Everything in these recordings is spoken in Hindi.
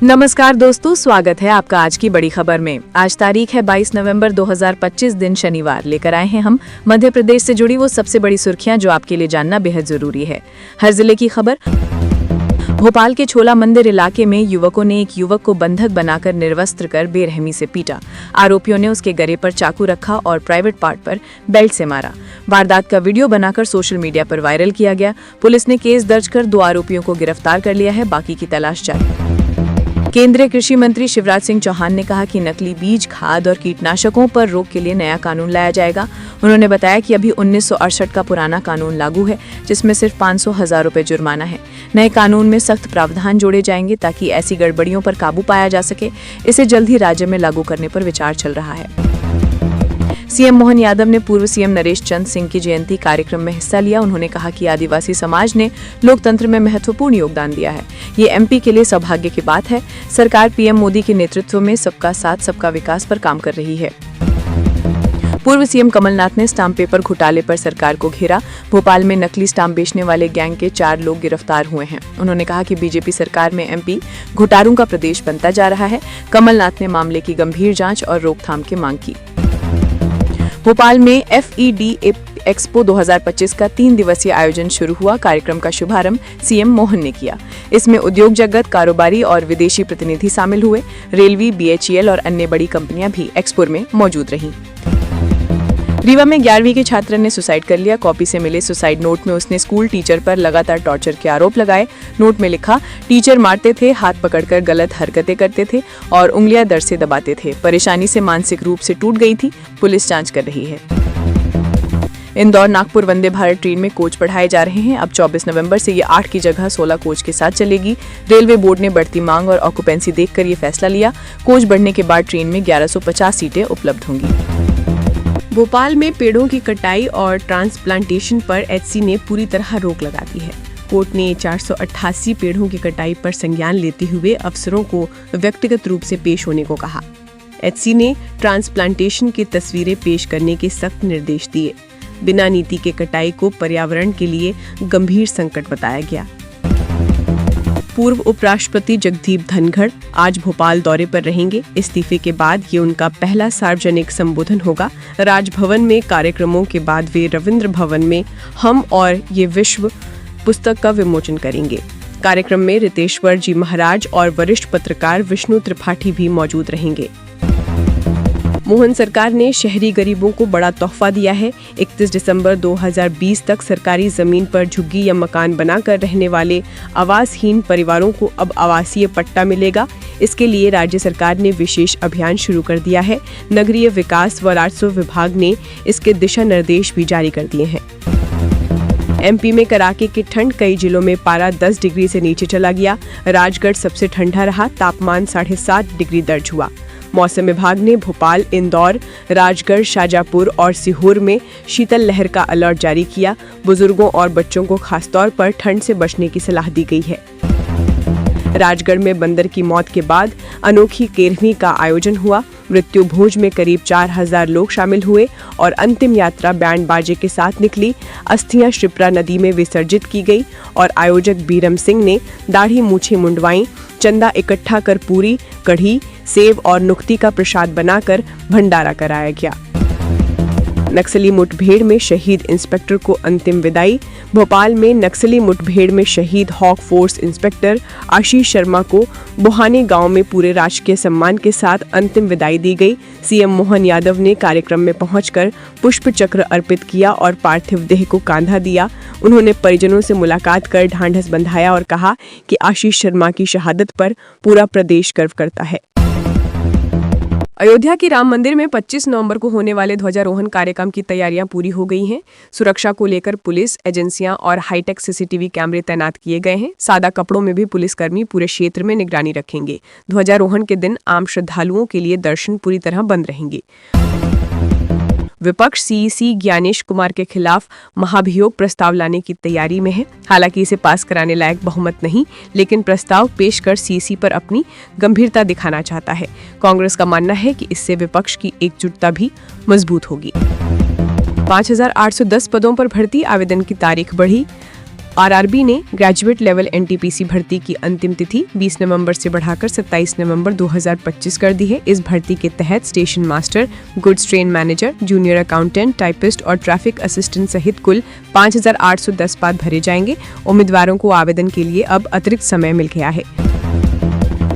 नमस्कार दोस्तों, स्वागत है आपका आज की बड़ी खबर में। आज तारीख है 22 नवंबर 2025 दिन शनिवार। लेकर आए हैं हम मध्य प्रदेश से जुड़ी वो सबसे बड़ी सुर्खियां जो आपके लिए जानना बेहद जरूरी है। हर जिले की खबर। भोपाल के छोला मंदिर इलाके में युवकों ने एक युवक को बंधक बनाकर निर्वस्त्र कर बेरहमी से पीटा। आरोपियों ने उसके गले पर चाकू रखा और प्राइवेट पार्ट पर बेल्ट से मारा। वारदात का वीडियो बनाकर सोशल मीडिया पर वायरल किया गया। पुलिस ने केस दर्ज कर 2 आरोपियों को गिरफ्तार कर लिया है, बाकी की तलाश जारी। केंद्रीय कृषि मंत्री शिवराज सिंह चौहान ने कहा कि नकली बीज, खाद और कीटनाशकों पर रोक के लिए नया कानून लाया जाएगा। उन्होंने बताया कि अभी 1968 का पुराना कानून लागू है, जिसमें सिर्फ 500,000 रुपए जुर्माना है। नए कानून में सख्त प्रावधान जोड़े जाएंगे ताकि ऐसी गड़बड़ियों पर काबू पाया जा सके। इसे जल्द ही राज्य में लागू करने पर विचार चल रहा है। सीएम मोहन यादव ने पूर्व सीएम नरेश चंद सिंह की जयंती कार्यक्रम में हिस्सा लिया। उन्होंने कहा कि आदिवासी समाज ने लोकतंत्र में महत्वपूर्ण योगदान दिया है। ये एमपी के लिए सौभाग्य की बात है। सरकार पीएम मोदी के नेतृत्व में सबका साथ सबका विकास पर काम कर रही है। पूर्व सीएम कमलनाथ ने स्टाम्प पेपर घोटाले पर सरकार को घेरा। भोपाल में नकली स्टाम्प बेचने वाले गैंग के 4 लोग गिरफ्तार हुए हैं। उन्होंने कहा कि बीजेपी सरकार में एमपी घोटालों का प्रदेश बनता जा रहा है। कमलनाथ ने मामले की गंभीर जांच और रोकथाम की मांग की। भोपाल में FED एक्सपो 2025 का 3 दिवसीय आयोजन शुरू हुआ। कार्यक्रम का शुभारंभ सीएम मोहन ने किया। इसमें उद्योग जगत, कारोबारी और विदेशी प्रतिनिधि शामिल हुए। रेलवे, BHEL और अन्य बड़ी कंपनियां भी एक्सपो में मौजूद रहीं। रीवा में 11वीं के छात्र ने सुसाइड कर लिया। कॉपी से मिले सुसाइड नोट में उसने स्कूल टीचर पर लगातार टॉर्चर के आरोप लगाए। नोट में लिखा, टीचर मारते थे, हाथ पकड़कर गलत हरकतें करते थे और उंगलियां दर्द से दबाते थे। परेशानी से मानसिक रूप से टूट गई थी। पुलिस जांच कर रही है। इंदौर नागपुर वंदे भारत ट्रेन में कोच बढ़ाए जा रहे हैं। अब 24 नवंबर से ये 8 की जगह 16 कोच के साथ चलेगी। रेलवे बोर्ड ने बढ़ती मांग और ऑक्यूपेंसी देखकर ये फैसला लिया। कोच बढ़ने के बाद ट्रेन में 1150 सीटें उपलब्ध होंगी। भोपाल में पेड़ों की कटाई और ट्रांसप्लांटेशन पर HC ने पूरी तरह रोक लगा दी है। कोर्ट ने 488 पेड़ों की कटाई पर संज्ञान लेते हुए अफसरों को व्यक्तिगत रूप से पेश होने को कहा। HC ने ट्रांसप्लांटेशन की तस्वीरें पेश करने के सख्त निर्देश दिए। बिना नीति के कटाई को पर्यावरण के लिए गंभीर संकट बताया गया। पूर्व उपराष्ट्रपति जगदीप धनखड़ आज भोपाल दौरे पर रहेंगे। इस्तीफे के बाद ये उनका पहला सार्वजनिक संबोधन होगा। राजभवन में कार्यक्रमों के बाद वे रविंद्र भवन में हम और ये विश्व पुस्तक का विमोचन करेंगे। कार्यक्रम में रितेश्वर जी महाराज और वरिष्ठ पत्रकार विष्णु त्रिपाठी भी मौजूद रहेंगे। मोहन सरकार ने शहरी गरीबों को बड़ा तोहफा दिया है। 31 दिसंबर 2020 तक सरकारी जमीन पर झुग्गी या मकान बनाकर रहने वाले आवासहीन परिवारों को अब आवासीय पट्टा मिलेगा। इसके लिए राज्य सरकार ने विशेष अभियान शुरू कर दिया है। नगरीय विकास व राजस्व विभाग ने इसके दिशा निर्देश भी जारी कर दिए हैं। MP में कड़ाके की ठंड, कई जिलों में पारा 10 डिग्री से नीचे चला गया। राजगढ़ सबसे ठंडा रहा, तापमान 7.5 डिग्री दर्ज हुआ। मौसम विभाग ने भोपाल, इंदौर, राजगढ़, शाजापुर और सीहोर में शीतल लहर का अलर्ट जारी किया। बुजुर्गों और बच्चों को खासतौर पर ठंड से बचने की सलाह दी गई है। राजगढ़ में बंदर की मौत के बाद अनोखी 13वीं का आयोजन हुआ। मृत्यु भोज में करीब 4000 लोग शामिल हुए और अंतिम यात्रा बैंड बाजे के साथ निकली। अस्थियां शिप्रा नदी में विसर्जित की गई और आयोजक बीरम सिंह ने दाढ़ी मूछें मुंडवाई। चंदा इकट्ठा कर पूरी, कढ़ी, सेव और नुक्ती का प्रसाद बनाकर भंडारा कराया गया। नक्सली मुठभेड़ में शहीद इंस्पेक्टर को अंतिम विदाई। भोपाल में नक्सली मुठभेड़ में शहीद hoc force inspector Ashish Sharma को बोहानी गांव में पूरे राजकीय सम्मान के साथ अंतिम विदाई दी गई। सीएम मोहन यादव ने कार्यक्रम में पहुंचकर पुष्प चक्र अर्पित किया और पार्थिव देह को कांधा दिया। उन्होंने परिजनों से मुलाकात कर ढांढस बंधाया और कहा कि आशीष शर्मा की शहादत पर पूरा प्रदेश गर्व करता है। अयोध्या के राम मंदिर में 25 नवंबर को होने वाले ध्वजारोहण कार्यक्रम की तैयारियां पूरी हो गई हैं। सुरक्षा को लेकर पुलिस एजेंसियां और हाईटेक CCTV कैमरे तैनात किए गए हैं। सादा कपड़ों में भी पुलिसकर्मी पूरे क्षेत्र में निगरानी रखेंगे। ध्वजारोहण के दिन आम श्रद्धालुओं के लिए दर्शन पूरी तरह बंद रहेंगे। विपक्ष CEC ज्ञानेश कुमार के खिलाफ महाभियोग प्रस्ताव लाने की तैयारी में है। हालांकि इसे पास कराने लायक बहुमत नहीं, लेकिन प्रस्ताव पेश कर CEC पर अपनी गंभीरता दिखाना चाहता है। कांग्रेस का मानना है कि इससे विपक्ष की एकजुटता भी मजबूत होगी। 5810 पदों पर भर्ती आवेदन की तारीख बढ़ी। आरआरबी ने ग्रेजुएट लेवल एनटीपीसी भर्ती की अंतिम तिथि 20 नवंबर से बढ़ाकर 27 नवंबर 2025 कर दी है। इस भर्ती के तहत station master, goods train manager, junior accountant, typist और ट्रैफिक असिस्टेंट सहित कुल 5,810 पद भरे जाएंगे। उम्मीदवारों को आवेदन के लिए अब अतिरिक्त समय मिल गया है।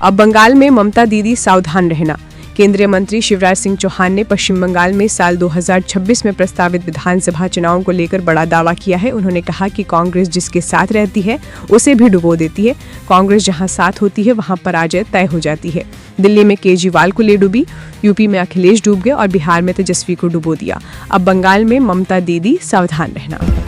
अब बंगाल में ममता दीदी सावधान रहना। केंद्रीय मंत्री शिवराज सिंह चौहान ने पश्चिम बंगाल में साल 2026 में प्रस्तावित विधानसभा चुनावों को लेकर बड़ा दावा किया है। उन्होंने कहा कि कांग्रेस जिसके साथ रहती है उसे भी डुबो देती है। कांग्रेस जहां साथ होती है वहां पराजय तय हो जाती है। दिल्ली में केजरीवाल को ले डूबी, यूपी में अखिलेश डूब गए और बिहार में तेजस्वी को डुबो दिया। अब बंगाल में ममता दीदी सावधान रहना।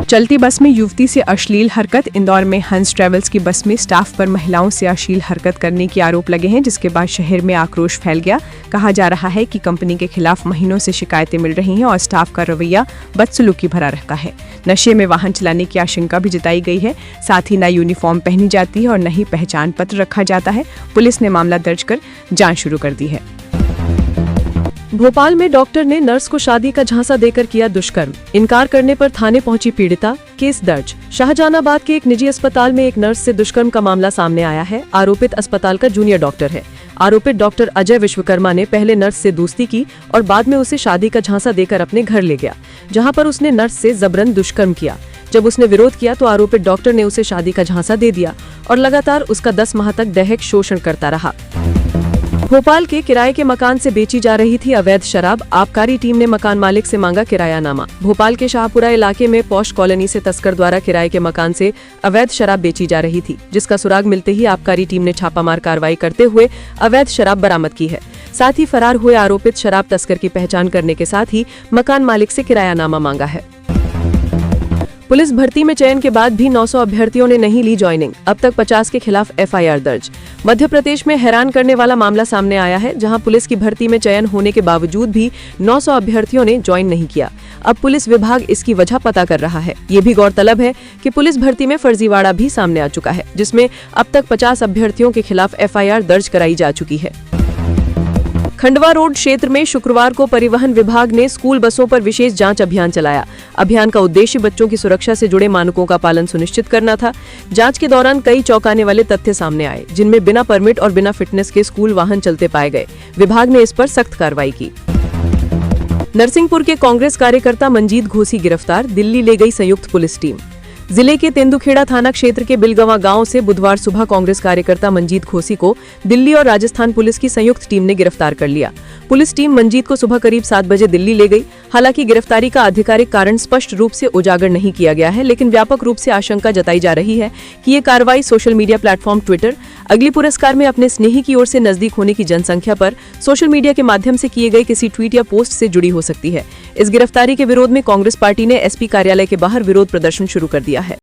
चलती बस में युवती से अश्लील हरकत। इंदौर में हंस ट्रेवल्स की बस में स्टाफ पर महिलाओं से अश्लील हरकत करने के आरोप लगे हैं, जिसके बाद शहर में आक्रोश फैल गया। कहा जा रहा है कि कंपनी के खिलाफ महीनों से शिकायतें मिल रही हैं और स्टाफ का रवैया बदसलूकी भरा रहता है। नशे में वाहन चलाने की आशंका भी जताई गई है। साथ ही न यूनिफॉर्म पहनी जाती है और न ही पहचान पत्र रखा जाता है। पुलिस ने मामला दर्ज कर जाँच शुरू कर दी है। भोपाल में डॉक्टर ने नर्स को शादी का झांसा देकर किया दुष्कर्म। इनकार करने पर थाने पहुंची पीड़िता, केस दर्ज। शाहजहानाबाद के एक निजी अस्पताल में एक नर्स से दुष्कर्म का मामला सामने आया है। आरोपित अस्पताल का जूनियर डॉक्टर है। आरोपित डॉक्टर अजय विश्वकर्मा ने पहले नर्स से दोस्ती की और बाद में उसे शादी का झांसा देकर अपने घर ले गया, जहाँ पर उसने नर्स से जबरन दुष्कर्म किया। जब उसने विरोध किया तो आरोपित डॉक्टर ने उसे शादी का झांसा दे दिया और लगातार उसका 10 माह तक दैहिक शोषण करता रहा। भोपाल के किराए के मकान से बेची जा रही थी अवैध शराब। आबकारी टीम ने मकान मालिक से मांगा किरायानामा। भोपाल के शाहपुरा इलाके में पॉश कॉलोनी से तस्कर द्वारा किराए के मकान से अवैध शराब बेची जा रही थी, जिसका सुराग मिलते ही आबकारी टीम ने छापामार कार्रवाई करते हुए अवैध शराब बरामद की है। साथ ही फरार हुए आरोपित शराब तस्कर की पहचान करने के साथ ही मकान मालिक से किरायानामा मांगा है। पुलिस भर्ती में चयन के बाद भी 900 अभ्यर्थियों ने नहीं ली ज्वाइनिंग। अब तक 50 के खिलाफ एफआईआर दर्ज। मध्य प्रदेश में हैरान करने वाला मामला सामने आया है, जहां पुलिस की भर्ती में चयन होने के बावजूद भी 900 अभ्यर्थियों ने ज्वाइन नहीं किया। अब पुलिस विभाग इसकी वजह पता कर रहा है। ये भी गौरतलब है कि पुलिस भर्ती में फर्जीवाड़ा भी सामने आ चुका है, जिसमें अब तक 50 अभ्यर्थियों के खिलाफ एफआईआर दर्ज कराई जा चुकी है। खंडवा रोड क्षेत्र में शुक्रवार को परिवहन विभाग ने स्कूल बसों पर विशेष जांच अभियान चलाया। अभियान का उद्देश्य बच्चों की सुरक्षा से जुड़े मानकों का पालन सुनिश्चित करना था। जांच के दौरान कई चौंकाने वाले तथ्य सामने आए, जिनमें बिना परमिट और बिना फिटनेस के स्कूल वाहन चलते पाए गए। विभाग ने इस पर सख्त कार्रवाई की। नरसिंहपुर के कांग्रेस कार्यकर्ता मंजीत घोसी गिरफ्तार। दिल्ली ले गई संयुक्त पुलिस टीम। जिले के तेंदुखेड़ा थाना क्षेत्र के बिलगवा गांव से बुधवार सुबह कांग्रेस कार्यकर्ता मंजीत घोसी को दिल्ली और राजस्थान पुलिस की संयुक्त टीम ने गिरफ्तार कर लिया। पुलिस टीम मंजीत को सुबह करीब 7 बजे दिल्ली ले गई। हालांकि गिरफ्तारी का आधिकारिक कारण स्पष्ट रूप से उजागर नहीं किया गया है, लेकिन व्यापक रूप से आशंका जताई जा रही है कि ये कार्रवाई सोशल मीडिया प्लेटफॉर्म ट्विटर अगली पुरस्कार में अपने स्नेही की ओर से नजदीक होने की जनसंख्या पर सोशल मीडिया के माध्यम से किए गए किसी ट्वीट या पोस्ट से जुड़ी हो सकती है। इस गिरफ्तारी के विरोध में कांग्रेस पार्टी ने एसपी कार्यालय के बाहर विरोध प्रदर्शन शुरू कर दिया है।